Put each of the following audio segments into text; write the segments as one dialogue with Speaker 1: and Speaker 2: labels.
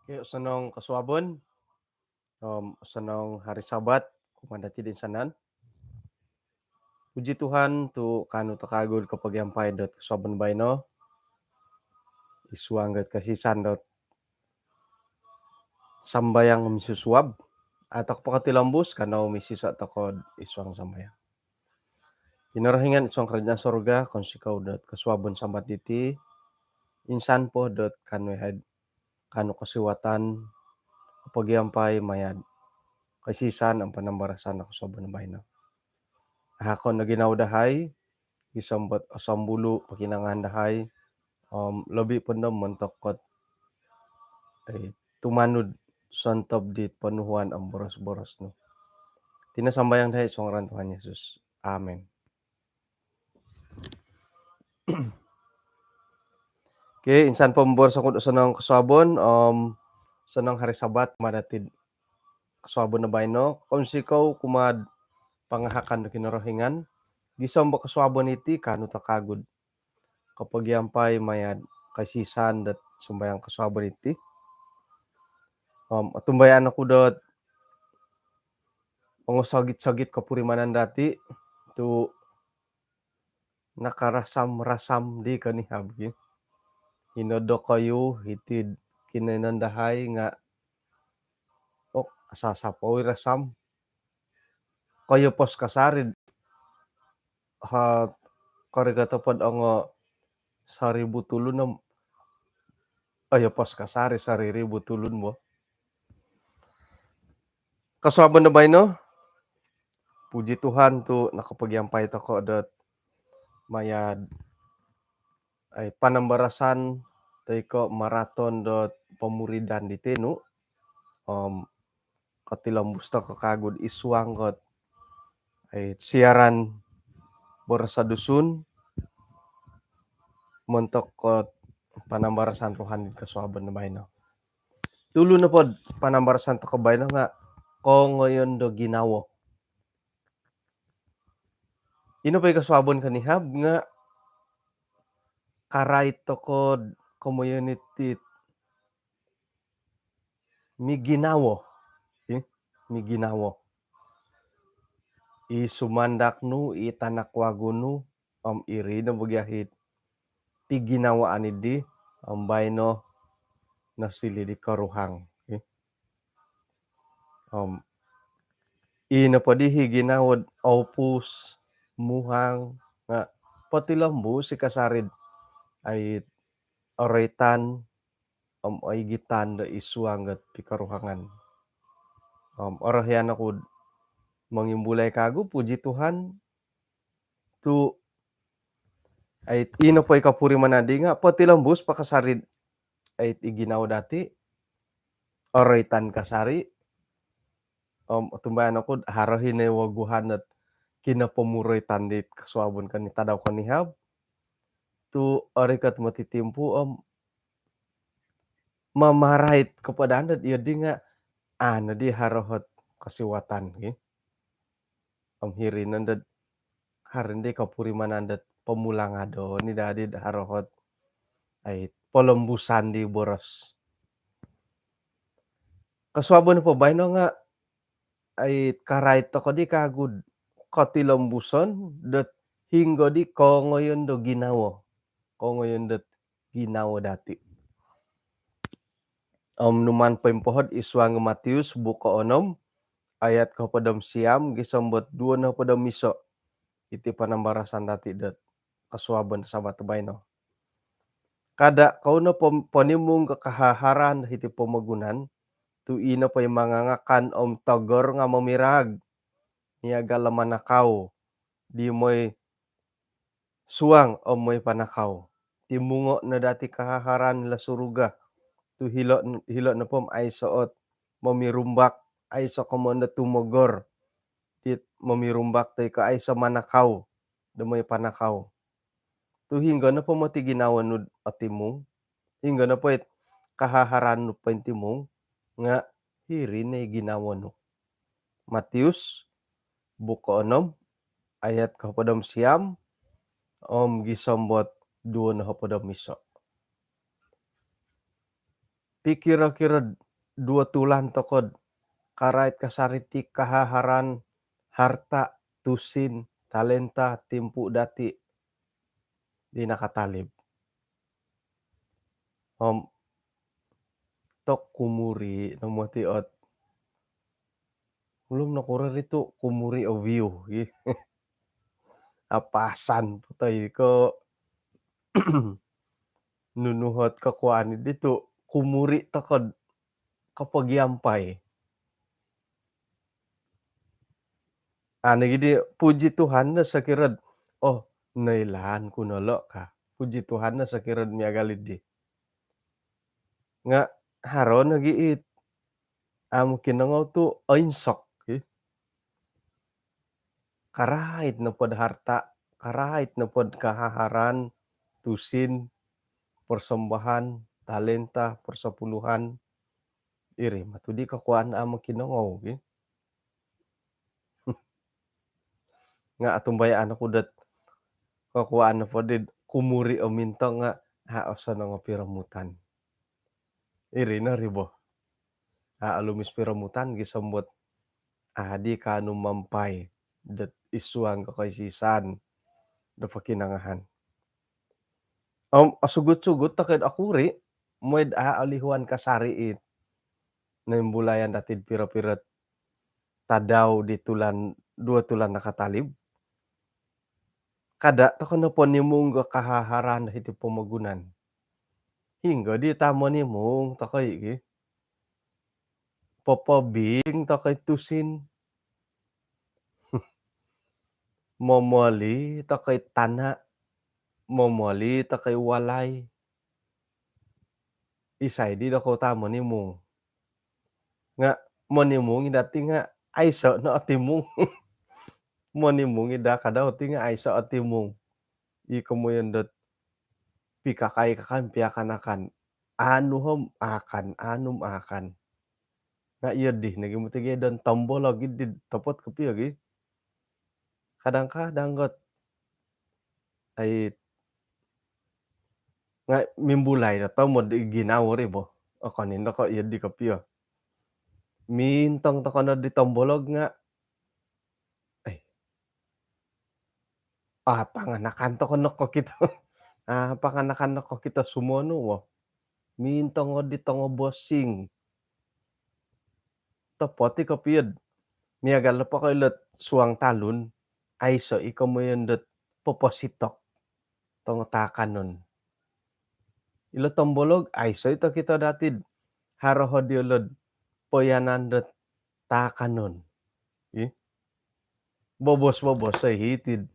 Speaker 1: Yuk senong kasuabon, senong hari Sabat, kumandati din sanan. Puji Tuhan tu kanu takagud kapagyampay dot kasuabon bayno, isuangget kasisan dot sambayang misusuab, atak pakatilambus kanau misisa takod isuang sambayang. Kinarahingan isuang kerajaan sorga konsikaw dot kasuabon sambat diti, insan po dot kanu kanu kasiwatan kapagyampay mayad kasisan ang panambarasan na kasuabon bayno. Hakon na ginawdahay isambot asambulu pakinangan dahay, labi pandem mentokot tumanud santab di panuhuan ang boros-boros no. Tinasambayang dahay sa ngaran Tuhan Yesus. Amen. Okay, insan pambor sa kudo sanang kasabon, sanang hari Sabat madatid kasabon na bayno. Kung sikaw kumad pangahakan na kinarahingan, gisam ba kasabon iti kanu takagud kapag yampay mayad kasisan dat sumbayang kasabon iti. Atumbayan ako dot pangusagit-sagit kapurimanan dati tu nakarasam-rasam di kanihab hinodo kayo hitid kinanandahay nga asasapaw rasam kayo pos kasarid ha karigatapad ang saribu tulon na ayo pos kasari sariribu tulon mo kasabon na bayno. Puji Tuhan tu nakapagyampay tako dot mayad ay panambarasan ko maraton dot pamuridan di tenu katilambus ta kakagud isuang got ay siaran borsa dusun montok kot panambarasan rohani kasuaban na bayno. Tulo na pod panambarasan to kabayno nga ko ngayon do ginawo. Ino pa'y kasuabon kanihab nga karay to kod community miginawo. Miginawo. Isumandak nu itanakwago nu iri na magyahit piginawaan idi bayno nasili di karuhang. Ina padihi ginawad opus muhang nga patilambu si kasarid ay oretan ay gitan da isuangat pikaruhangan. Orahyan ako mangimbulay kago puji Tuhan tu ay ino po ikapuri manadi nga patilambus pakasarid ay iginaw dati oretan kasari tumbayan ako harahin na waguhan at kinapamuroy tandit kasuabon kan tadaw kanihab tu arikat matitimpu mamarait kepada anda dia di nga ano di harohot kasiwatan hiri nandat harinde kapuri manandat pemulangado ni dadi harohot ay pelembusan di boros kasuabon po bayno nga ay karait to ko di kagud katilambuson dat hinggo di ko ngayon do ginawo ko ngayon dat ginawo dati numan pempohod iswang Matius buka 6 ayat kapadam siam gisambot 2 na padam miso iti panambarasan dati dat kasuaban Sabat bayno. Kada kau na panimong kakahaharan iti pamagunan tu ina pa'y mangangakan tagor nga mamirag niyaga lamanakaw di mo'y suang mo'y panakaw timungo na dati kahaharan la suruga tu hilo na pom ay soot mamirumbak ay sa komanda tumogor tit mamirumbak tay ka ay sa manakaw damoy panakaw tu hingga na po mati ginawa no atimong hingga na po kahaharan no pentimong nga hiri na ginawa no. Matius buka 6 ayat kapadam siam gisambot 2 na kapadam miso. kira-kira 2 tulan tokod karait kasariti kahaharan, harta, tusin, talenta, timpu dati di nakatalib. Tok kumuri no motiot ulum nakurer itu kumuri o view ih, apasan putai ko nunuhot kakuan ditu kumuri tokod kapagiampay. Gidi puji Tuhan na sakired, oh nailaan kunolo ka. Puji Tuhan na sakired miagalid di. Nga haron nagiit amo kinangaw tu ainsok ih, karait na pod harta, karait na pod kahaharan, tusin, persembahan, talenta, persepuluhan, iri matudi kakuan amo kinangaw ih. Nga atumbayaan aku dat kakuan na podid kumuri o minto nga haosan nga piramutan. Iri na ribo. Alumis piramutan gisambut adi kanu mampay det isuang kakaisisan da pakinangahan. Asugut-sugut taked akuri moyd aalihuan kasariit naimbulayan datid pira-pira tadaw di tulan 2 tulan nakatalib. Kada token na ponimong kahaharan iti pamagunan. Hingga di tamo nimong takay popobing takay tusin, momoli takay tana, momoli takay walay. Isay di dako tamo nimong. Nga monimong dati nga ayso no atimong. Monimong ida kadaw ti nga ayso atimong. Iko mo yun pikakay kakan piakanakan. Anuhom akan, anum akan. Nga iya di naging motige don tombol lagi di topot kapi lagi. Kadang-kadang got ay nga mimbulay na to mo di ginaw ribo. O kanino ko iya di kapi mintong to kono di tombolog nga ay panganakan to kono ko kita. Panganakan na ko kita sumono wo. Mintong o di tongo bossing. Topot ti kapiyed. Miyagal na pa kailat suang talon, ayso ikaw mo yun popositok tong takanon. Ilo tombolog ayso ito kita datid haraho di ulod poyanan takanon. Bobos-bobos ay hitid.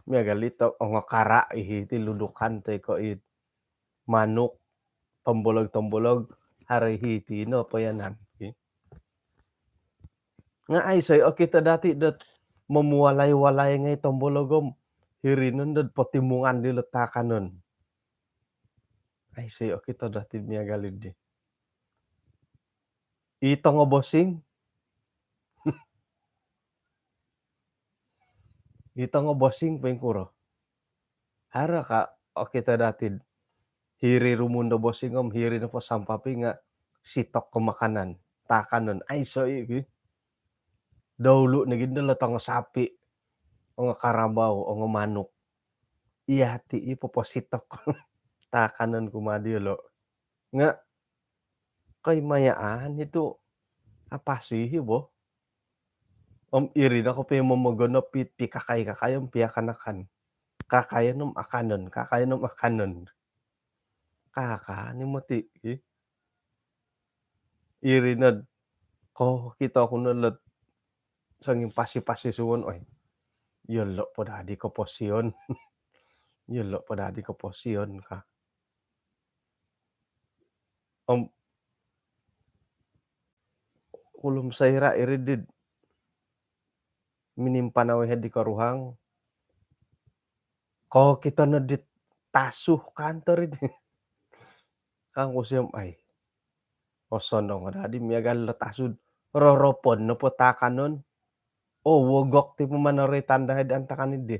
Speaker 1: Miyagal ito nga kara ihiti ludukan tay ko manok tombolog-tombolog haray hiti no poyanan. Nga aysoy o kita dati mamuwalay-walay nga tombologom hirinon patimungan di takanon. Aysoy o kita dati miyagalid di. Ito nga bossing. Ito nga bossing pengkuro. Hara ka o kita dati hiri rumundo bossing hiri na po sampapi nga sitok ko makanan. Takanon. Aysoy dahulu na gid nga sapi o nga karabaw o nga manok. Iyati ipopositok takanon kumadi lo. Nga kay mayaan ito apasihi bo. Iri na ko pa momogono pikakay-kakayom piakanakan. Kakayanom akanon, kakayanom akanon. Kakaani mo ti iri na ko kita ko nalat sanging pasi-pasi suwon oy. Yolo po dadi ko posyon. Yolo po dadi ko posyon ka. Ulum sayra iri did minimpanaw di karuhang. Ko kita na dit tasuh kantor di. Kang usyam ay. Osono nga dadi miyagal tasud roropon no po takanon. Wogok ti pumanaroy tandahid antakan di.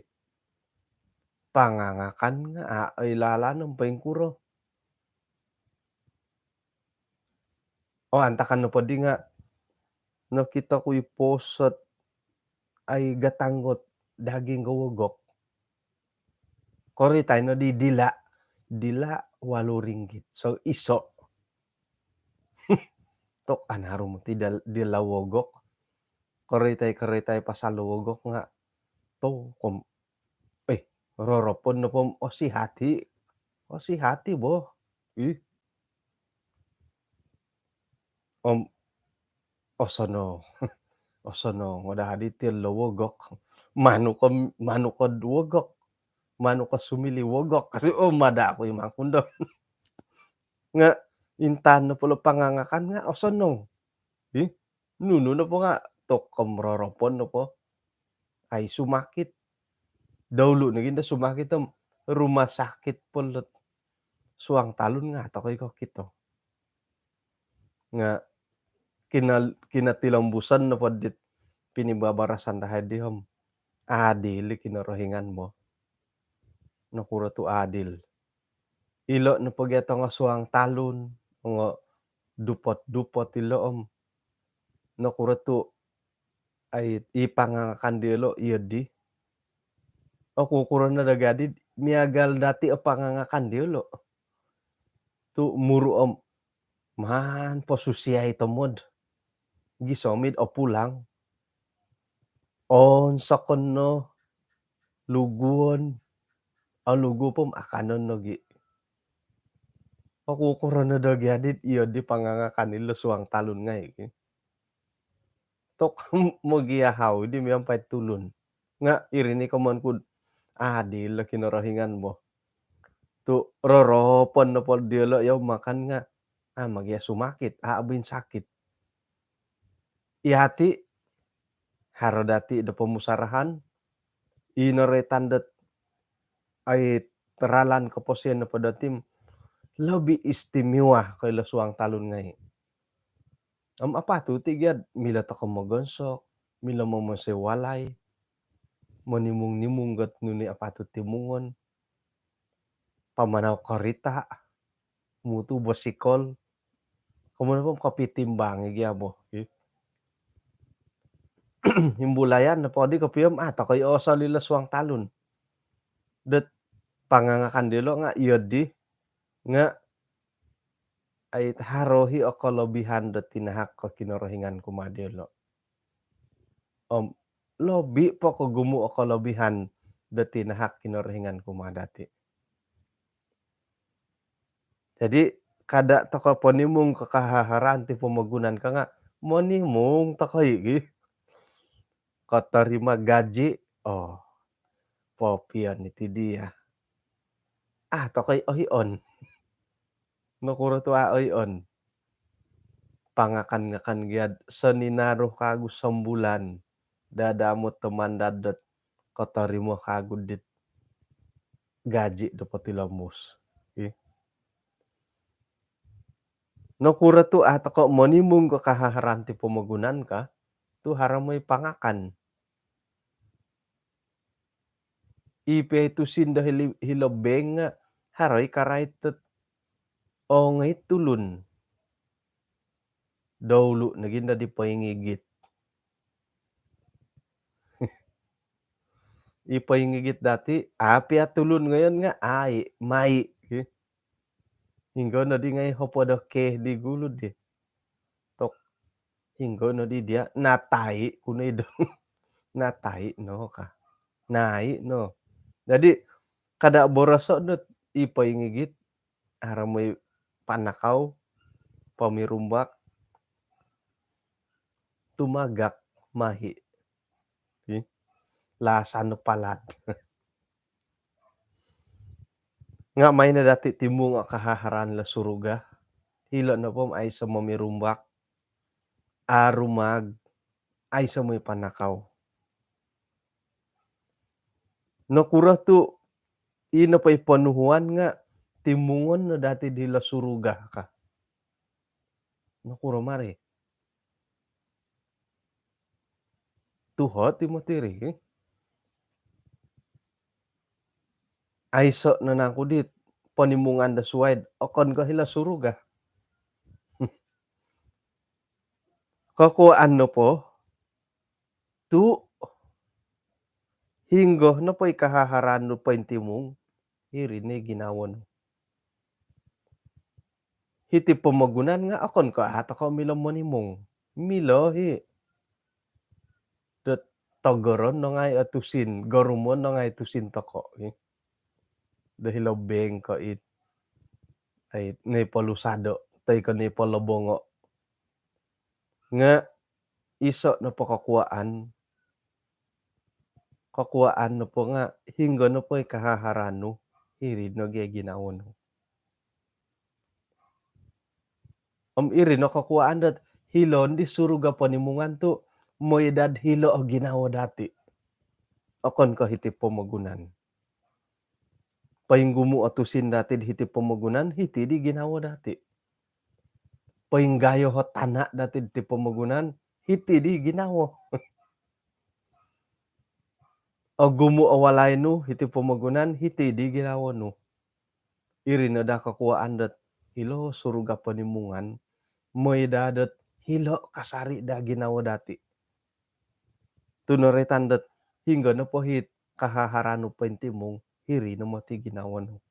Speaker 1: Pangangakan nga ay lalanom pengkuro. Oh, antakan no podi nga nakita ko'y post ay gatanggot daging gawagok, koritay no di dila, dila ₱8. So, iso tok anarom ti dila wogok, karitay pa sa lowogok nga to eh, roropon no pom o si hati boh, ih, osono osono ngodahadi ti lowogok, manukod wogok, ka sumili wogok kasi mada ako'y mangkundo nga intan na polo pangangakan nga osono, ih, nuno na po nga tok roropon no po ay sumakit. Dahulu na ginda sumakit rumah sakit polot suang talun nga ato koy kokito, nga kinatilambusan na podet pinibabarasan da hadihom, adil kinorohingan mo, nakuro to adil. Ilo no pagyato nga suang talun, nga dupot-dupot ti loom, nakuro to ay ipangangakan di lo iyo di, o kukuro na dagadi miagal dati a pangangakan di lo, tu muruom man posusiyay tomod, gisomid o pulang, onsakon no luguon, a lugo pom akanon no gi. Pakukuro na dagyadit iyo di pangangakan ilo suang talun nga tok mogiahaw di miyam pay tulun, nga irini ko man kud adil la kinorohingan mo, tu roropon na pod diyo yaw makan nga, magya sumakit, aabin sakit. Ihati haro dati da pamusarahan, inoretan dat ay teralan keposian na padatim lebih istimewa kayla suang talun nga apa tu ti gyad mila ta ka magonsok, mila walay, manimong-nimong gat nuni apa tu timungon, pamanaw karita, mutu basikol, komo na pom kapitimbangi gyamo, himbulayan na podi kapiyom, takoy osal lila suang talun, det pangangakan dilo nga iyo di, nga ay harohi o kalobihan da tinahak ko kinorohingan kumadilo. Lobi po ko gumu o kalobihan da tinahak kinorohingan kumadati. Jadi kada to ka ponimong kakahaharaan ti pamagunan ka nga, monimong takoy katarima gaji, popian iti dia. Tokoy ohion, nakuro to ohion, pangakan-ngakan gyad saninaro kago sambulan, dadamot tumandadot katarimo kago dit gaji do patilamus. Nakuro to tako monimong kakahaharaan ti pamagunan ka, tu haramoy pangakan. Ipe tusin da hilabeng nga haray karay tet ongay tulun. Dahulu naging di paingigit. Ipaingigit dati, apia tulun ngayon nga mai. Hinggaw na di ngay hopodo ke di gulod tok hinggaw na di dia natai kunay do natai no ka. Nai no. Jadi kada boroso dot ipaingigit haramoy panakaw, pamirumbak, tumagak mahi, lasan no palad. Nga may na dati timong a kahaharaan la suruga, hilo na pom ay sa mamirumbak, arumag, ay sa may panakaw. Nakura tu ina pay panuhuan nga timungon na dati dila suruga ka. Nakuro mari. Tuho ti mo tiri, ayso na nakudit panimungan da suwayd okon ka hila suruga. kakuan no po, tu hinggo no po'y kahaharaan no po intimong, iri ni ginawon. Iti pamagunan nga akon ko ato ka umilom mo nimong. Milo det togoron no ngay atusin, gorumon no ngay tusin toko. Dahil beng ko ay ni palusado, tay ko ni palobongo. Nga iso na po kakuaan no po nga hinggo no po'y kahaharano, iri no ginawon. Iri no kakuaan dat hilon di suruga panimungan tu mo edad hilo o ginawa dati. Akon ko iti pamagunan. Painggumo atusin dati iti pamagunan, hiti di ginawa dati. Painggayo ho tana dati iti pamagunan, hiti di ginawa. O gumo awalay no, iti pamagunan, hiti di ginawa no. Iri na da kakuaan dat hilo suruga panimungan, mo edadat hilo kasari da ginawa dati. Tunuretan dat hingga na po kahaharano pa intimong, hiri no mo ti ginawa no.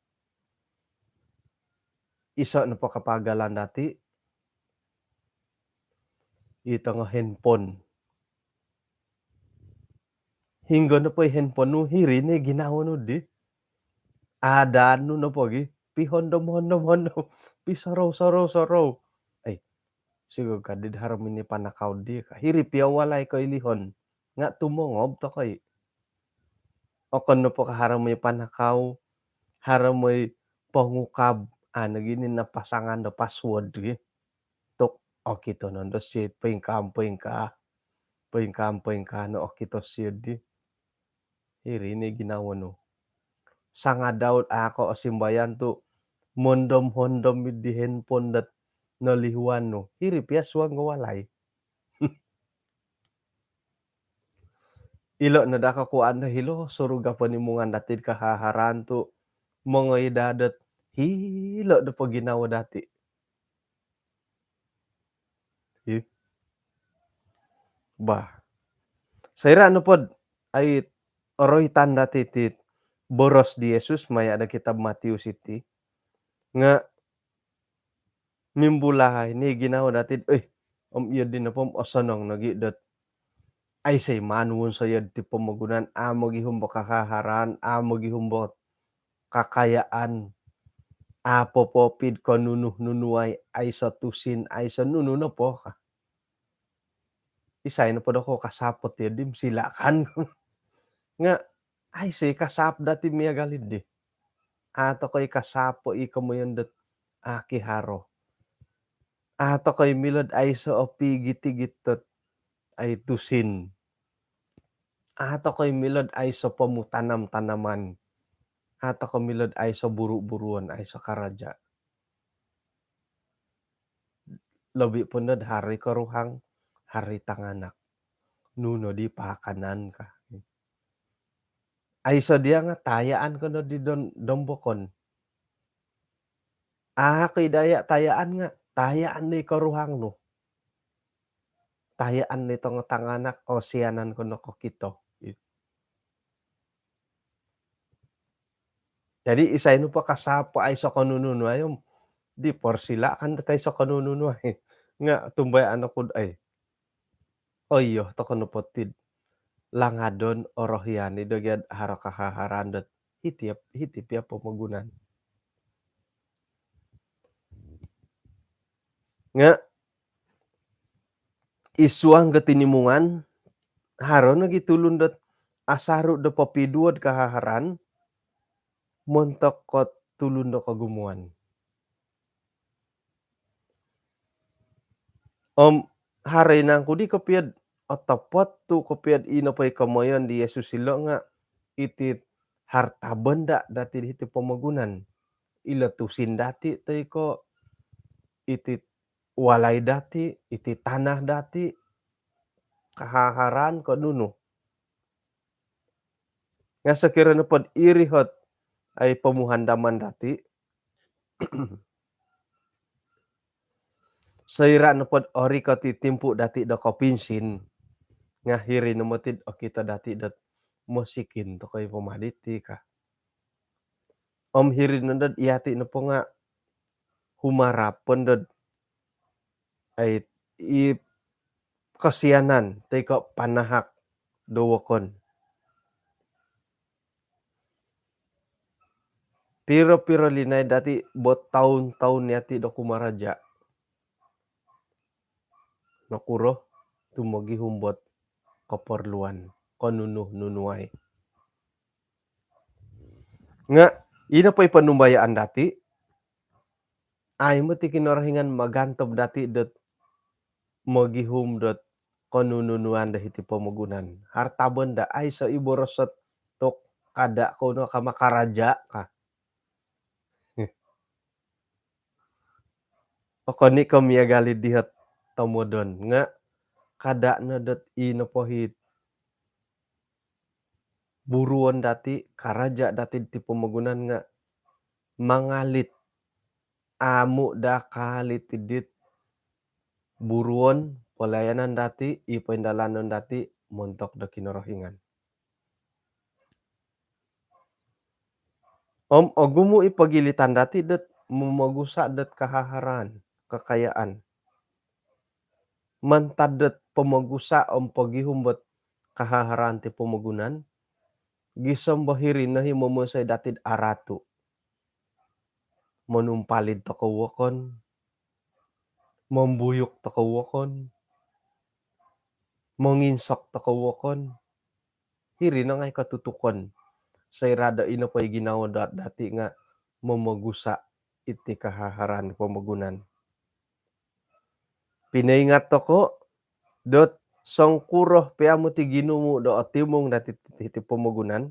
Speaker 1: Iso na po kapagalan dati, ito nga handphone. Hingga na po handphone no, hiri ni ginawa no di. Adaan no na po gi, pihondom-hondom-hondom, pisaraw-saraw-saraw. Ay, siguro ka di haramin ni panakaw di ka. Hiri piyawalay ko ilihon. Nga tumongob to kay. O no po kaharam mo panakaw, haram mo pangukab, naginin na pasangan na password gi. Tok, o kito nondo shit, paingkam, no o kito shit di. Hiri ni ginawa no. Sanga daw ako o simbayan tu, mondom-hondom di handphone dat nalihuan no. Hiri piyaswang walay. Ilo na dakakuan na hilo, suruga panimungan datid kahaharan tu, mga idadat, hilo na po ginawa dati. Bah, sayra ano pod, ay oroy tanda titit, boros di Jesus, maya na kitab Matius iti, nga mimbulahay ni ginawa datid, iya din na po, asanang nagidat, ay say manuon sayad ti pamagunan, amo gihumbo kakaharan, amo gihumbo kakayaan, apo popid ko nunuh-nunuay, ay sa tusin, ay sa nuno na po ka. Isay na po ako kasapot dim silakan. Nga, ay say kasap dati miya galid di. Ato ko'y kasapo ikaw mo yun dat akiharo. Ato ko'y milod ay sa opigiti-gitot ay tusin. Ato ko'y milod ay sa pamutanam-tanaman. Ato ko milod ay sa buru-buruan ay sa karadya. Labi po nad hari karuhang, hari tanganak. Nuno di pakanan ka. Ay sa diya nga tayaan ko no di dombokon. Ko'y daya tayaan nga. Tayaan ni karuhang no. Tayaan nito nga tanganak o siyanan ko no kito. Jadi isay no pa kasapo ay sa kanununo ayom. Di por sila kan tayo sa kanununo ay. Nga tumbay ano ko ay. Oyo to kono potid. Langadon orohyani dogyan haro kahaharandat. Hitip ya pamagunan. Nga isuang gatinimungan haro nagitulon dat asaro da papiduad kahaharan montok kot tulun da kagumuan. Haray nang kudi kapiyad atapat tu kapiyad inapay kamayan di Jesus sila nga iti harta benda dati iti pamagunan. Ilatusin dati tay ko iti walay dati, iti tanah dati, kahaharan ko nuno. Nga sa kirana pod irihot ay pamuhandaman dati. Seira nu pod ori ko ti timpu dati do kopinsin, ngahiri nu metid o kita dati det musikin to koy pumaditi kah. Om hiri nu det iati nu ponga humarapen det ay i kasianan tei ko panahak dowokon. Piro-piro linai dati bot tahun-tahun yati do kumaraja, nakuroh tumagi humbot keperluan konunuh-nunuai. Nga ina pay panumbayaan dati, ay mo ti kinarahingan magantop dati det magihum det konununuan da iti pamagunan. Hartaben da ay sa iborosot tok kada kuno ka makaraja ka. Okoni ko miagali dihet tomodon nga kada na det ino pohit buruan dati karaja dati ti pamagunan nga mangalit amu da kalit tidit buruan pelayanan dati ipendalanon dati montok da kinorohingan. Om ogumu ipagilitan dati det momogusa det kahaharan, kekayaan. Mantad det pamagusa om pagihum bet kahaharan ti pamagunan, gisom bahiri nahi momosay datid aratu. Manumpalid to kawokon, mambuyuk to kawokon, manginsok to kawokon, hiri na ngay katutukon. Say rada ino pa'y ginawa dati nga mamagusa iti kahaharan pamagunan. Pinaingat ko dot sangkuroh piamo ti ginumo do atimong dati iti pamagunan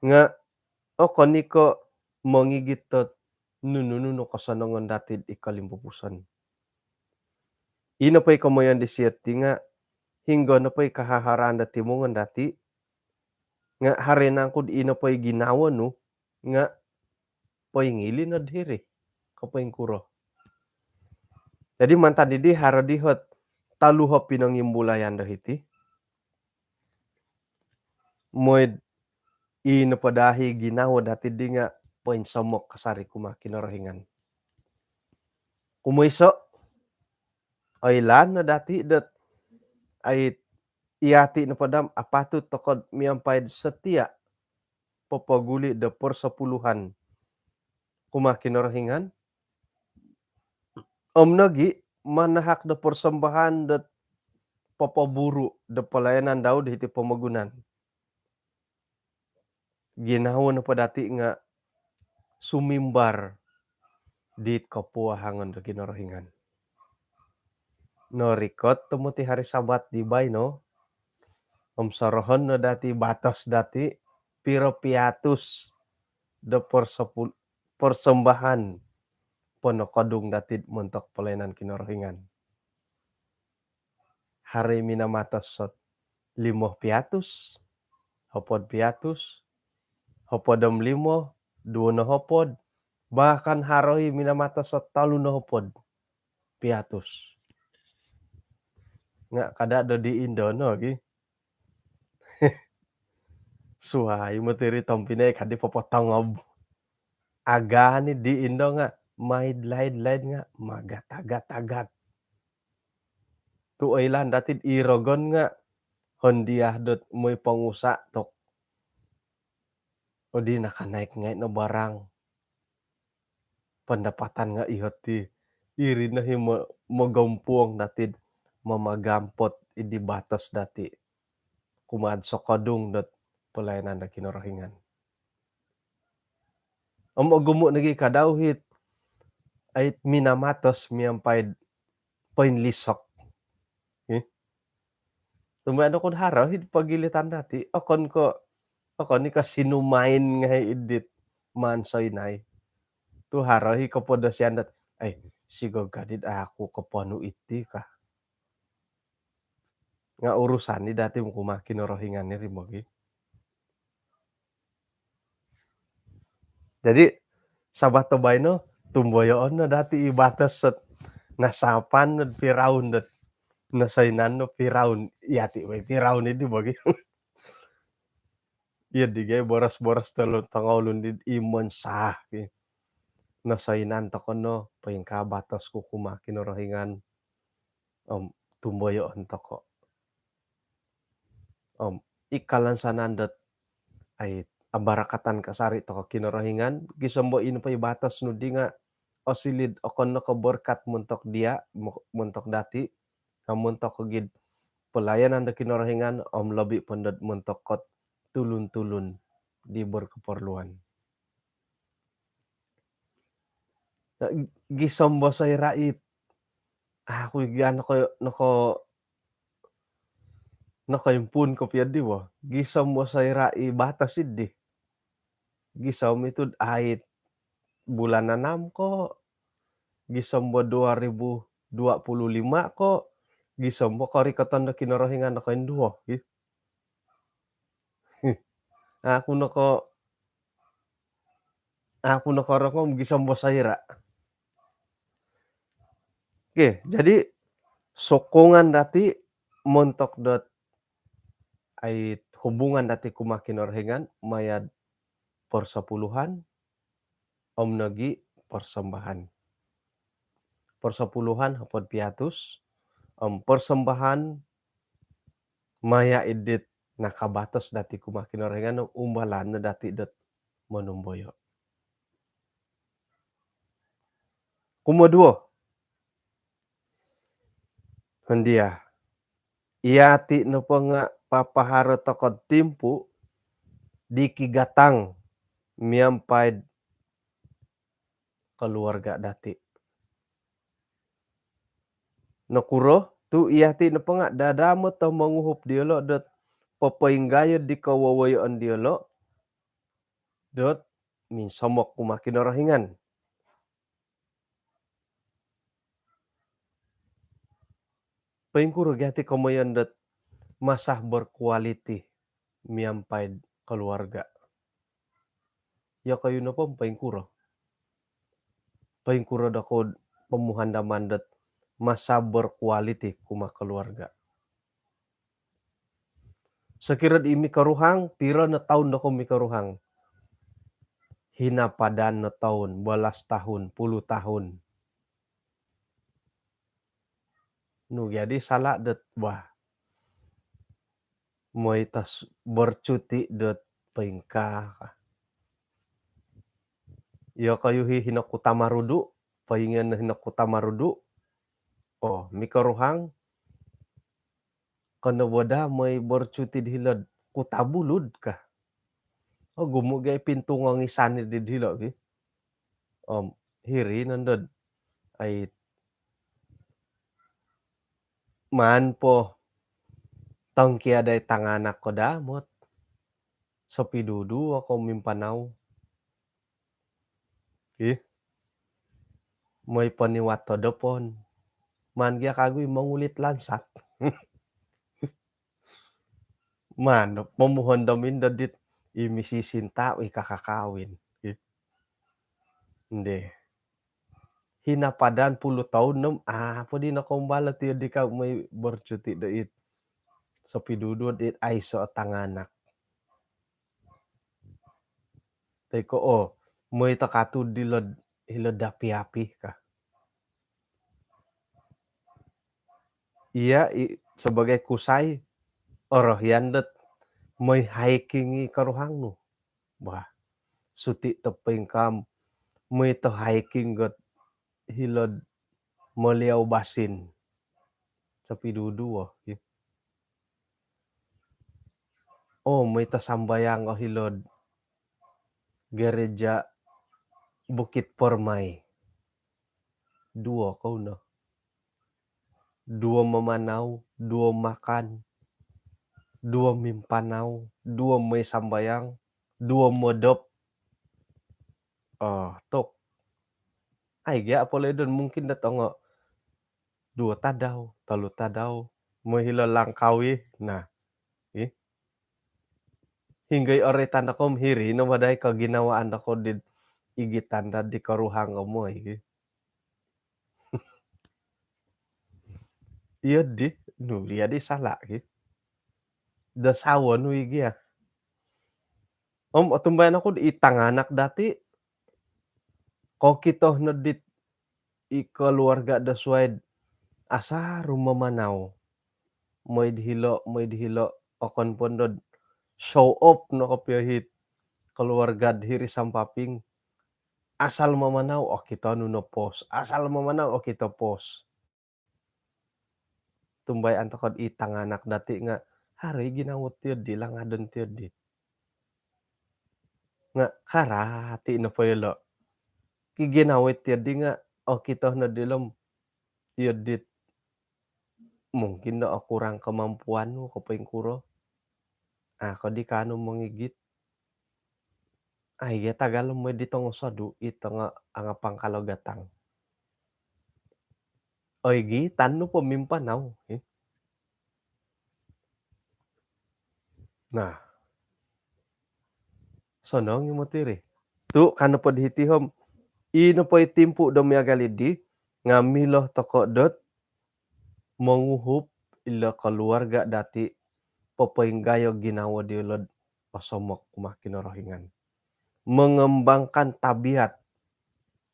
Speaker 1: nga okon ko mangigit tot nununo kasanangan dati ikalimpupusan. Ino pa'y kamayan di siyati nga hinggo na pa'y kahaharan da timongan dati nga harinangkod ino pa'y ginawa no nga paingilin na diri kapaing kuro. Jadi mantad didi haro dihot taluho pinangimbulayan dahiti. Moy ino padahi ginawa dati di nga pain samok kasari kuma kinarahingan. Kumoiso ay lan na dati det ay iati na padam apatut tokod miampaid setia papaguli da persepuluhan kuma kinarahingan. Om nagi manahak da persembahan dat papaburu da pelayanan daw diti pamagunan. Ginawa na padati nga sumimbar dit kapuahangan da kinarahingan. No rikot temu ti hari Sabat di bay no. Om sarohon na dati batas dati piro piatus da persembahan ponokadung dati montok pelayanan kinarahingan. Hari minamatos sot 5 piatus, hopod piatus, hopodom 5, 2 na hopod, bahkan harohi minamatos sot 3 na hopod piatus. Nga kada do di Indo no gi. Suhay mo tiri tompinay kadi popotongob. Agani di Indo nga maidlaid-laid nga magat-agat-agat. Tu ailan datid irogon nga hondiah dot moy pangusa tok. O di nakanaik ngay no barang. Pendapatan nga ihot ti iri na himo magampuang datid mamagampot idi batas dati. Kumaad sokadung dot pelayanan da kinarahingan. Om ogumo nagi kadawhit ay minamatos miampaid painlisok. Tumano kon haraw hid pagilitan dati okon ni ka sinumain nga idit mansoy nay. Tu haraw hi kapodosian dat ay sigog kadid aku kapano iti ka. Nga urusan ni dati mo kumakin orohingan ni rimogi. Jadi sabat to bay no tumboyoon na dati ibatas set Nasapan med Firaun det, nasainan no Firaun, yati we Firaun idi bagi ieu digawe boros-boros telu tangolun di imon sah ge, nasainan tokono paingka batos ku kumaha kinorohingan, tumboyo hentoko, ikalan sanandet ai ambarakatan kasari toko kinorohingan gisombo inpai batos nu dinga osilid okono ko berkat muntok dia muntok dati, muntok gid pelayanan da kinorohingan lebih pendet muntok kot tulun-tulun di berkeperluan. Na gisombo say rait, aku gian nako nakaimpun ko piadi wo, gisombo say rai batas iddi, gisom itu ait bulan 6 kok, gisombo 2025 kok, gisombo kori katondo kinorohingan nako induo gi. Aku nako roko gisombo saira. Oke, jadi sokongan dati montok dot ait hubungan dati kumaha kinorohingan mayad persepuluhan, nogi persembahan. Persepuluhan hapot piatus, persembahan maya idit nakabatos dati kumaha kinorohingan umbalanna dati det manumboyo. Kumoduo, handia iati no ponga papaharo tokod timpu dikigatang miampaid keluarga dati. Nakuro tu iati no ponga dadamo to manguhup diolo dot papainggayod di kawawayoan diolo dot minsomok kumaha kinorohingan. Paingkuro gati komoyon dot masah berkualiti miampaid keluarga. Ya kayu no pom paingkuro. Paingkuro dako pemuhandaman dot masa berkualiti kumaha keluarga. Sekirad imi karuhang, pira na taun dako mi karuhang. Hina padan na taun, 12 tahun, 10 tahun. Nu jadi salah det wah. Moi tas bercuti det paingka kah. Ya kayu hinaku tamarudu, paingan hinaku tamarudu. Oh, mi karuhang kana wada may bercuti di hilad kutabulud kah. Oh, gumo gay pintu ngongisan di hilo gi. Hiri nandod ay maan po tangkiaday tanganak ko damot. Sapidudu ako mimpanaw. May paniwato dopon. Manggia kagoy mangulit lansat. Man, pamuhon damin dadit imisisinta ikakakawin. Hindi. Hinapadan 10 tahun nem, pwede na kumbala tiyo di ka may bercuti dait. Sapidudu dit ay so tanganak. Teko may takatud dilod hilod dapi-api ka. Iya sebagai kusai orohyan det may hiking karuhang no. Bah, suti tepeng kam may to hiking got hilod Maliau Basin. Sapidudu may tasambayang hilod gereja Bukit Permai. Duo kau no. Dua memanaw, dua makan, dua mimpanau, dua may sambayang, dua modop. Tok. Ay gya apolay doon mungkin datongo dua tadaw, talu tadaw, may hilalang kawi na. Hinggay oray tanda kom hiri no maday ka ginawaan ako di igitanda di karuhang mo Ieu di nu liat di salaki, da sawon we gia. Tumbayan aku itanganak dati ko kitoh nedit keluarga da suaid asa rumah moy dihilo okon pondod show off no kapihit keluarga hiri sampaping asal mamanaw o kita nu no-post, asal mamanaw o kita post. Tumbay antok kon itanganak dati nga, "Hari ginawot tiyod di langadon tiyod di." Nga karati na payelo, giginawit tiyod di nga o kitoh na dilem tiyod dit mungkin do kurang kemampuan mo kapengkuro, kadi kanu mangigit, iya tagalom moy ditong sadu ito nga anga pangkalogatang. Oy gitan no pamimpanaw, nah sonong mo tiri. Tu kanu pod hitihom, ino poy timpu do miagalidi, nga miloh toko dot manguhup ila keluarga dati popenggayo ginawa di ulod pasomok kumah kinorohingan. Mengembangkan tabiat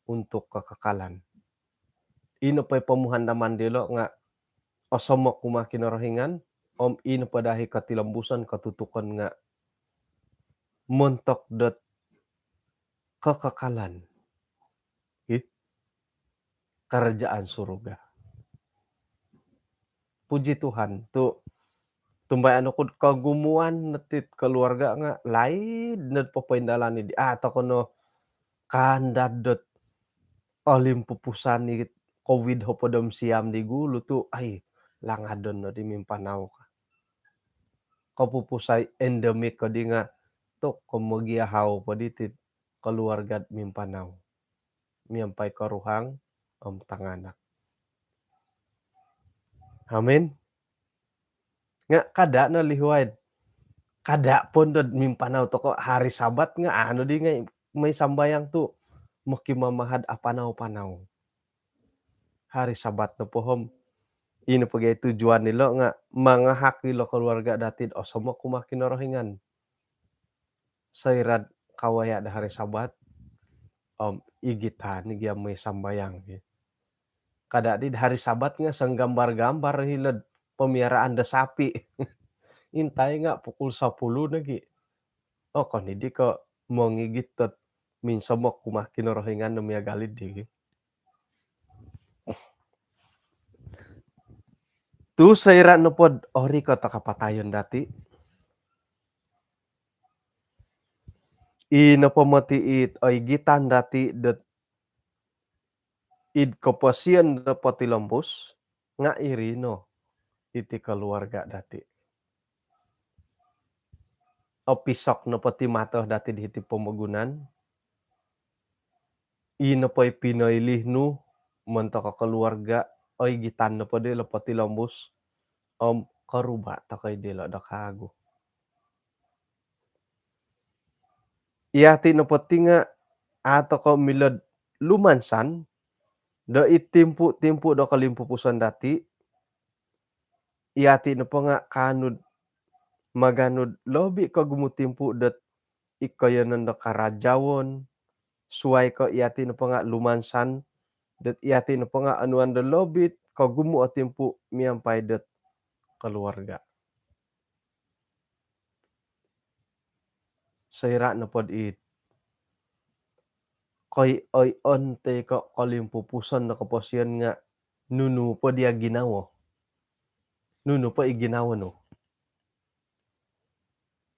Speaker 1: untuk kekekalan. Ino pa'y pamuhandaman dilo nga osomok kumah kinorohingan, ino pa dahi katilambusan katutukan nga montok dot kekekalan. Ih, kerajaan surga. Puji Tuhan, tumbay ano kud kagumuan netit keluarga nga lain net papaindalani di ato kono kahandad dot olim pupusan ni COVID hopodom siam di gulu tu ay langadon no di mimpanaw ka. Kapupusay endemik kadi nga tok komogiahaw pa ditit keluarga mimpanaw. Miampay karuhang tanganak. Amin. Nga kada na lihuaid. Kada pondod mimpanaw to ko hari Sabat nga ano di nga may sambayang tu makimamahad a panaw-panaw. Hari Sabat na pohom ino pagay tujuan nilo nga mangahak nilo keluarga datin osomok kumah kinorohingan. Sairad kawaya da hari Sabat, igitan igya may sambayang. Kada di hari Sabat nga sanggambar-gambar hilad pemiaraan da sapi. Intay nga pukul 10 nagi. Kon idi ko mangigit tot minsomok kumah kinorohingan no miagalid di. Tu saira no pod ori ko ta kapatayon dati. Ino pamatiit oy gitan dati dot id kopasien da patilampus nga irino iti keluarga dati. O pisok no pati matoh dati di iti pamagunan. Ino pa'y pinailih no monto ka keluarga oy gitan no padi la patilampus karuba ta kay dila da kago. Iyati no pati nga ato ko milad lumansan da itimpu-timpu do kalimpupusan dati. Iyati no pa nga kanud maganud lobi ka gumutimpu dat ikayanan da karajawon, suway ko iyati no pa nga lumansan dat iyati no pa nga anuan da lobit kagumo a timpu miampay dat keluarga. Saira na pod it. Koy oy-on te ko kalimpupusan da kapasian nga nunu pa dia ginawa. Nunu pa iginawa no.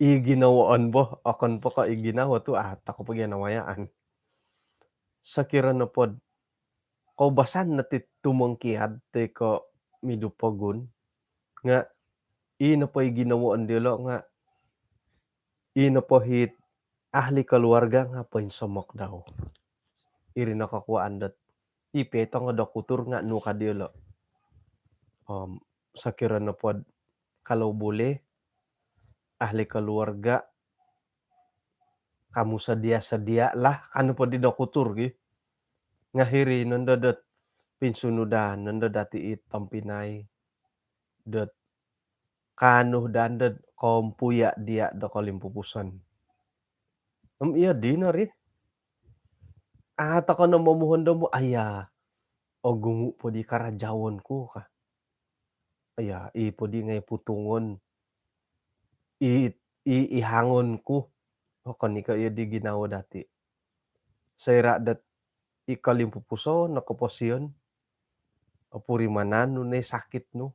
Speaker 1: Iginawaan boh akan pa ka iginawa tu tako pa ginawayaan. Sakira na pod kaubasan na ti tumangkiad te ko midupagon nga ino pa'y ginawaan dilo nga ino pa hit ahli keluarga nga painsamok daw. Iri nakakuan dat ipeto nga dakutur nga no kadilo. Sakira na pod kalau boleh ahli keluarga kamu sedia-sedia lah kanu pod di dakutur gi. Ngahiri nanda dat pinsunudan nanda dati it pampinay det kanuh dandet kompuya dia do kolimpupuson. Iya dinner ih. Ata kono momohon domo aya, ogungu po di karajawonku kah. Aya ipo di ngai putungon, ihangonku, hokon ika iye di ginawa dati. Saira det ikalimpupuson nakoposion, opuri mananu ne sakit nu.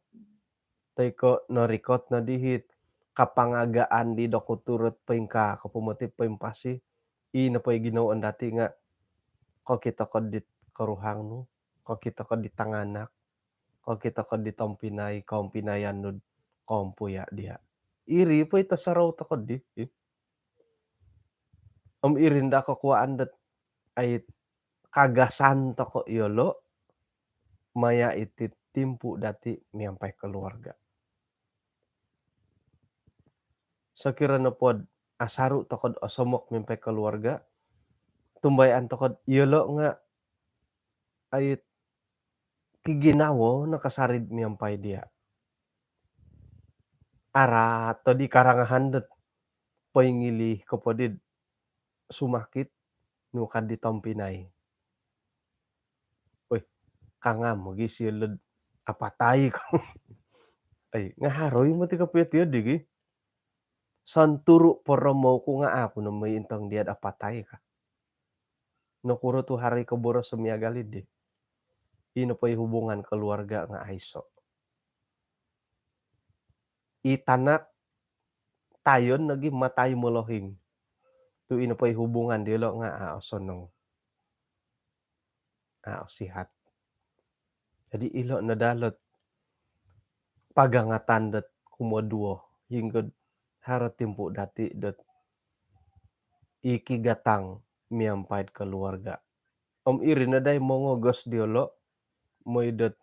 Speaker 1: Taiko narikot na dihit, kapangagaan di doko turut pengka kapumoti pempasi, na pa'y ginoon dati nga, ko kita kodit karuhang nu, ko kita kodit tanganak, ko kita kodit tompinay, kaompinayan nu kompuya dia. Iri pa ita saraw ta kodi, irin da kakuaan dat ay kagasan ta ko yolo, maya iti timpu dati miampai keluarga. Sakirana pod asaru tokod osomok mimpai keluarga, tumbayan tokod yolo nga ay kiginawo nakasarid miyampai dia. Ara todi karangahan det paingili kapodid sumakit no kadi tompinay. Uy, kangam mogi silud apatay ko. Ay ngaharoy mo ti kapuyat digi. Santuru poromo ko nga ako na may intang diad apatay ka. Nakuro tu hari kaburo sumiagalid di. Ino pa'y hubungan keluarga nga aiso. Itanak tayon nagi matay molohing. Tu ino pa'y hubungan dilo nga sonong. Sihat. Jadi ilo nadalot pagangatan dat kumoduo hinggod hara timpu dati dat iki gatang miampaid keluarga. Om iri na day mongogos diolo moy dat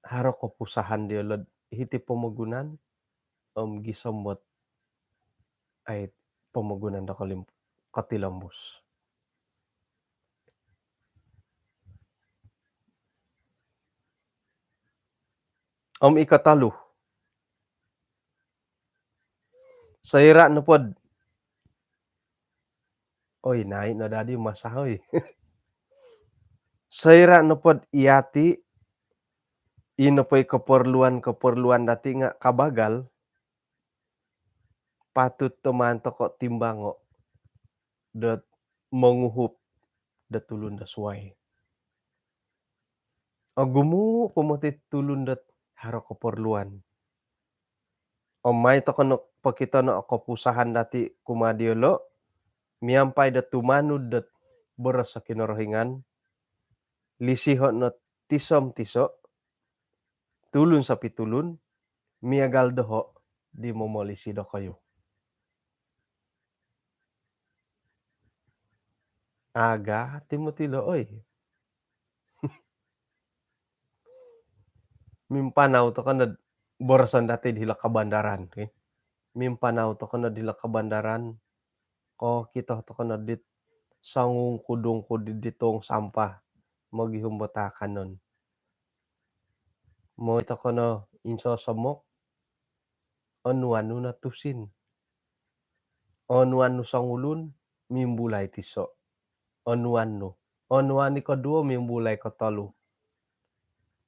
Speaker 1: haro kopusahan diolo hiti pemegunan om gisomot ay pemegunan da katilambus. Om ikatalu. Saira na pod. Oy nai na dadi masahoy. Saira na pod iati ino pa'y keperluan dati nga kabagal patut tumanto ko timbango dat manguhup da tulun da suway. Agumo pamati tulun dat haro keperluan. May to kono pakita no kapusahan dati kumadiolo miampai da tumanud dat boros sa kinorohingan lisihon no tisom tiso tulun sa pitulun miagal doho di momolisi do kayo. Aga timotilo oy. Mimpanaw to kanad borosan dati dila kabandaran okay? Mimpanaw to kanad dila kabandaran ko kita to kanad dit sangung kudung ko ditong sampah magihumbotakan nun. Mo ito kono inso samok onuan nu natusin. Onuan nu sangulun mimbulay tiso. Onuan nu. Onuan ni kedua mimbulay kotolu.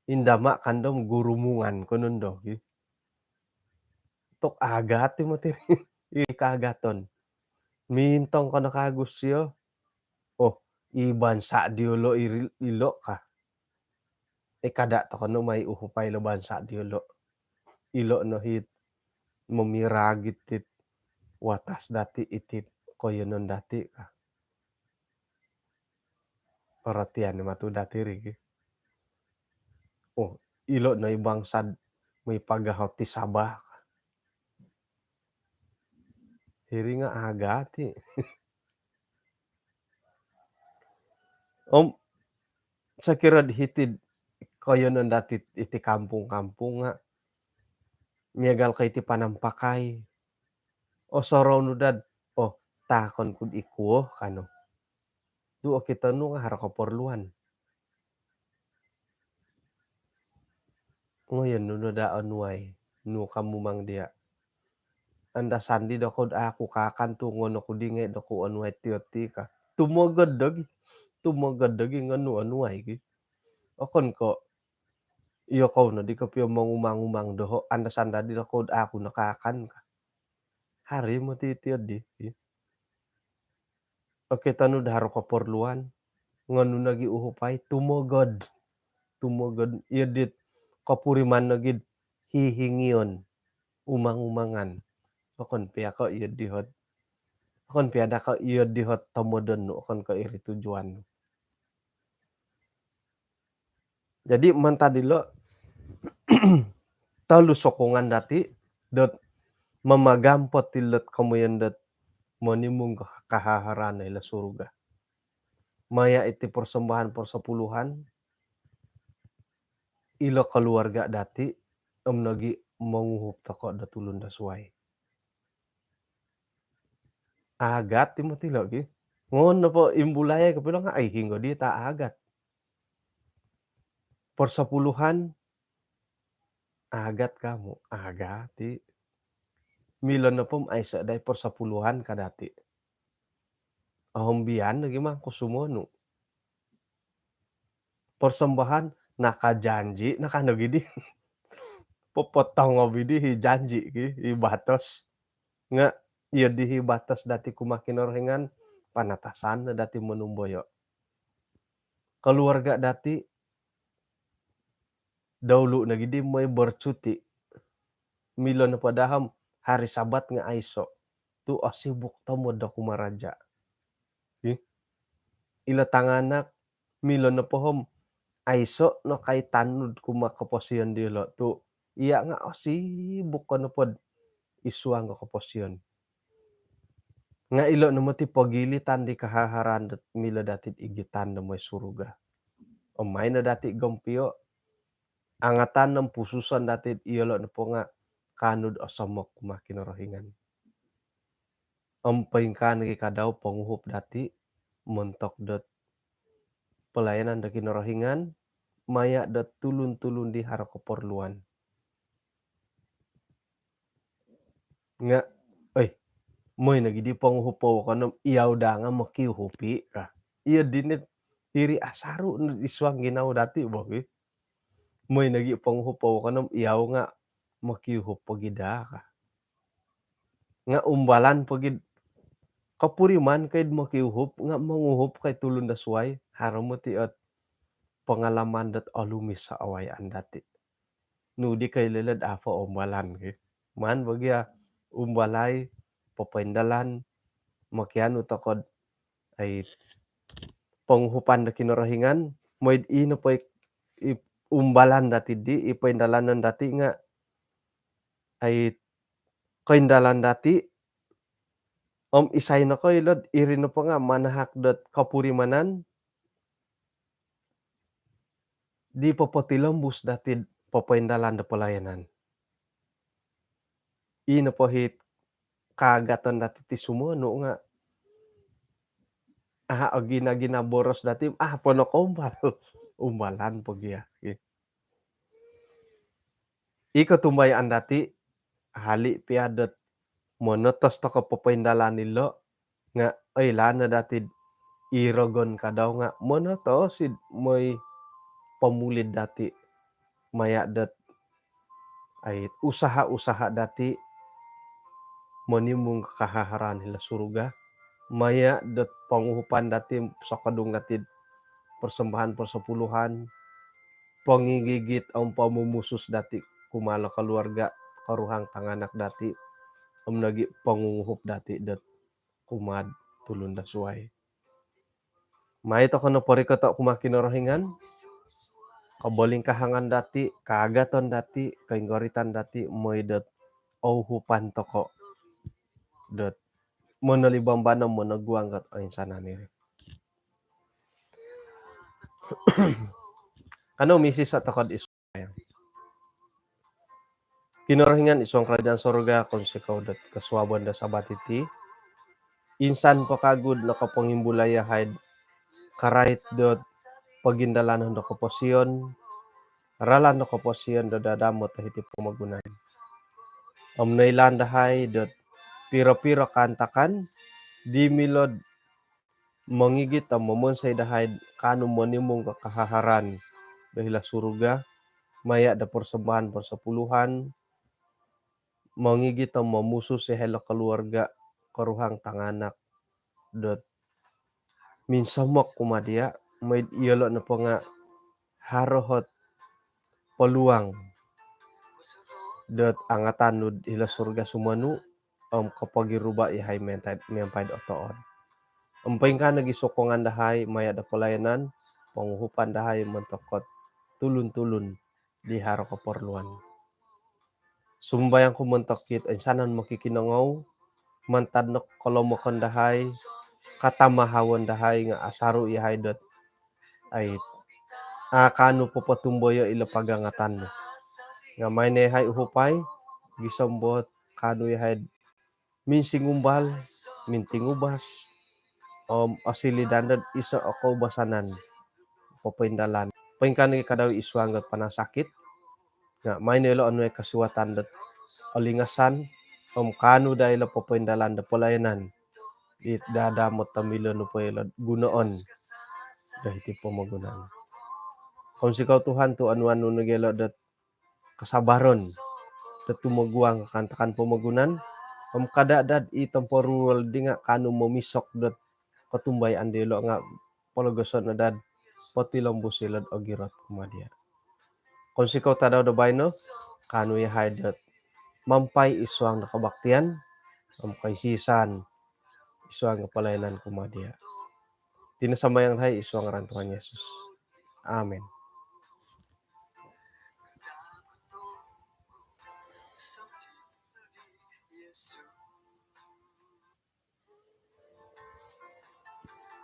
Speaker 1: Indama kandom gurumungan kunundo. Tok agat mo tiri. Ikagaton. Mintong kono kagusyo. Oh, ibansa diulo ilo ka. Kada to kono may uhupay lo bansa diulo. Ilo no hit memiragit tit watas dati itit koyonon dati ka. Perhatian matu dati rigi. Oh, ilo no ibangsad may pagahot ti Sabah. Hiri nga agati. Sakirad hitid koyonon dati iti kampung-kampung nga miagal kay ti panampakay. O saraw no dad. Oh, takon kud ikuo kano. Duo kita no nga haro kaporluan. ngoyen nu daan wae, nu kamu mang dia. Anda sandi dokod aku kakan tu ngono ku dinge doku on wae tioti ka. Tumogedeg nganu on wae gi. Okon ko iyo kauna di kapio mangumang-umang doho anda sandadi dokod aku nakakan ka. Hari mo ti tiodi. Oke tanu daharo kaporluan nganu nagi uhupai tumogod ieu dit kapuriman na gid hihingion, umang-umangan. Okon piaka ieu dihot okon piada ka ieu dihot tomodon nu okon ka iri tujuan. Jadi mantadilo talu sokongan dati dot mamagampot tilot kamuyan dot monimung kahaharan ila surga. Maya iti persembahan persepuluhan ilo keluarga dati nagi manguhup toko da tulun da suai. Agat ti mo tilo gi. Ngon na po imbulaya kapilo nga ay hinggo di ta agat. Persepuluhan agat kamu, agati. Milon na pom ay sa day persepuluhan kadati. Ahombian lagi mah kusumono. Persembahan nakajanji nakanagidi. Popotong ngobidi hijanji ki ibatos. Nga iya dihibatas dati kumakinorohingan panatasan na dati manumboyo. Keluarga dati dahulu nagidi may bercuti. Milon na padaham hari Sabat nga aiso. Tu sibuk tamo da kumaraja. Ila tanganak milon na pohom aiso no kay tanud kumakaposyon dilo tu iya nga sibuk ko na pod isuang ko kaposyon. Nga ilo na mo ti pagilitan di kahaharan dat mila dati igitan na may suruga. Umay na dati gompio angatan ng pususan dati ilo na po nga kanud asamok kumakinorohingan. Amping kan kadaw panguhup dati montok dot pelayanan da kinorohingan maya dot tulun-tulun di haro keperluan. Nga moy nagidi panguhupaw kanom iyaw da nga makiuhupi ka. Iya dinit iri asaru isuang ginaw dati bogi. Moy nagi panguhupaw kanom iyaw nga makiuhup pagida ka. Nga umbalan pagid kapuriman kaid makiuhup nga manguhup kay tulun da suway haro mo ti at pengalaman dat alumis sa awayan dati. Nudi kay leled apa umbalan ki. Man bagya umbalay papaindalan makiano takod ay panghupan da kinorohingan moy ino pa umbalan dati di ipaindalanan dati nga ay kaindalan dati isay na ko ilod iri na pa nga manahak dot kapurimanan di papatilambus dati papaindalan da pelayanan. Ino po hit kagatan dati ti sumuano nga ginaboros dati ponok umbal. Umbalan pagya. Iko tumbayaan dati hali piadat monotos to papaindalan nilo nga lana dati irogon kadaw nga monotosid moy pamulid dati maya dat ay usaha-usaha dati monimong kahaharan ila suruga maya dat panguhupan dati sa kadung dati persembahan persepuluhan pangigigit ang pamumusus dati kumala keluarga karuhang tanganak dati nagi pangunguhup dati dat kumad tulun da suway. May to kono parikota kumakinorohingan kabaling kahangan dati kaagaton dati kainggoritan dati moy dat auhupan toko dat monalibambanam monaguanggat ain sananiri. Ano misis at takod isu kinorohingan isuang kerajaan sorga konsekaw dat kaswaban da sabatiti insan pakagud nakapangimbulaya haid karait dot pagindalanon da kaposyon Ralan no kaposian dadamot tahiti pamagunan. Nailandahay dot piro-piro kantakan di milod mangigit ang mamonsay dahay kano manimong kakaharan dahil suruga maya da persembahan persepuluhan mangigit ang mamuso sa hela keluarga karuhang tanganak dot minsamok kumadia may iyalo na po nga harohot peluang dot angatan no ila surga sumanu kapag iruba ihay mentay otoon. Amping ka nagisokongan dahay maya da pelayanan panguhupan dahay mentokot tulun-tulun di haro keperluan. Sumbayang ko mentokit insanan makikinangaw mantadnok kolomokan dahay katamahawan dahay nga asaru ihay dot ay kanu po patumboyo ila pagangatan mo. Nga may nehay uhupay gisambot kanu ihay minsing umbal minting ubas asilidan isa ako basanan popindalan pengkan kadaw iswanggat panasakit nga may nelo ano kasuwatan dat alingasan kanu dahil popindalan da pelayanan it dadamot tamilo no po gunoon dahiti pamagunan. Kung sikaw Tuhan tu anu-anu nagelo dat kasabaron dat tumaguang kantakan pamagunan kadadad itemporual di nga kanu momisok dat katumbay andelo nga pologoson na dad patilang busilad o girat kumadia. Kung sikaw tadaw da bayno kanu yahay dat mampay iswang nakabaktian kaisisan iswang pelayanan kumadia. Tinasamayang hay iswang ngaran Tuhan Yesus. Amen.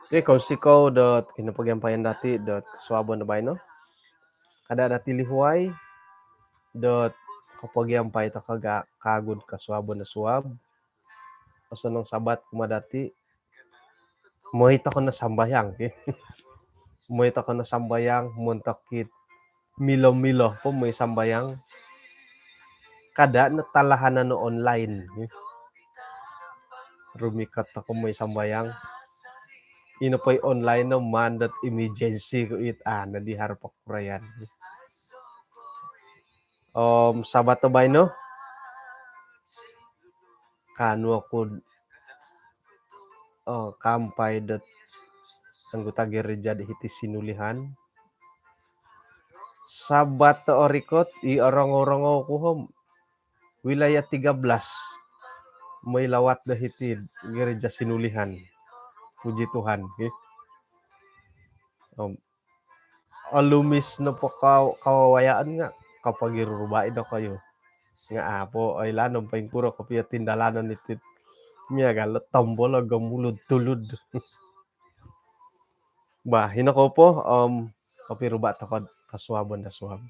Speaker 1: Okay, kung sikaw dot kinapagyampayan dati dot kasuabon na bayno kada dati lihuay dot kapagyampay ta kagud kasuabon na suab asa nang sabat kumadati mohita ko na sambayang mohita ko na sambayang muntakit milo-milo po may sambayang kada natalahanan no online rumikat ako may sambayang inapay online no mandat emergency ko na di harap kurayan sabat to bayno kanu ako kampay dot anggota gereja di hiti sinulihan sabat to orikot orang-orang ko hom wilayah 13 may lawat na hiti gereja sinulihan puji Tuhan alumis na po kawawayaan nga kapag irurubain na kayo nga apo ay lanom pa yung puro kapya tindalanan itit miya galat tombol gamulod tulod ba hinako po kapiruba ta kasuabon na suwab